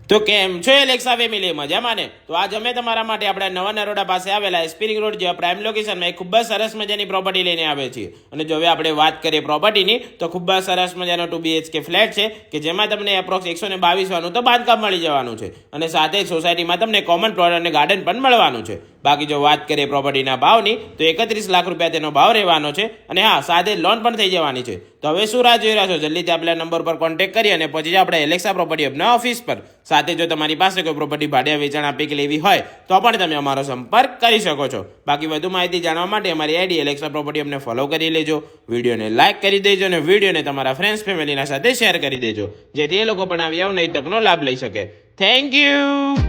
તો કેમ છો એલેક્સા ફેમિલી મજામાં ને? તો આજ અમે તમારા માટે આપણા નવા નરોડા પાસે આવેલા સ્પ્રિંગ રોડ જેવા પ્રાઇમ લોકેશનમાં એક ખૂબ જ સરસ મજાની પ્રોપર્ટી લઈને આવે છીએ. અને જો હવે આપણે વાત કરીએ પ્રોપર્ટીની તો ખૂબ જ સરસ મજાનો 2 BHK ફ્લેટ છે કે જેમાં તમને એપ્રોક્સ 122 વાનું તો બાંધકામ મળી જવાનું છે અને સાથે જ સોસાયટીમાં તમને કોમન પ્લોટ અને ગાર્ડન પણ મળવાનું છે. બાકી જો વાત કરીએ પ્રોપર્ટીના ભાવની તો 31 લાખ રૂપિયા તેનો ભાવ રહેવાનો છે અને હા સાથે લોન પણ થઈ જવાની છે. તો હવે શું રાહ જોઈ રહ્યા છો? જલ્દીથી આપણા નંબર પર કોન્ટેક્ટ કરી અને પહોંચી જાઓ આપણે એલેક્સા પ્રોપર્ટી હબના ઓફિસ પર. સાથે જો તમારી પાસે કોઈ પ્રોપર્ટી ભાડે વેચાણ આપી કે લેવી હોય તો પણ તમે અમારો સંપર્ક કરી શકો છો. બાકી વધુ માહિતી જાણવા માટે અમારી આઈડી એલેક્સા પ્રોપર્ટી અમને ફોલો કરી લેજો, વિડીયોને લાઇક કરી દેજો અને વિડીયોને તમારા ફ્રેન્ડ્સ ફેમિલીના સાથે શેર કરી દેજો જેથી એ લોકો પણ આવી અવનવી તકનો લાભ લઈ શકે. Thank you.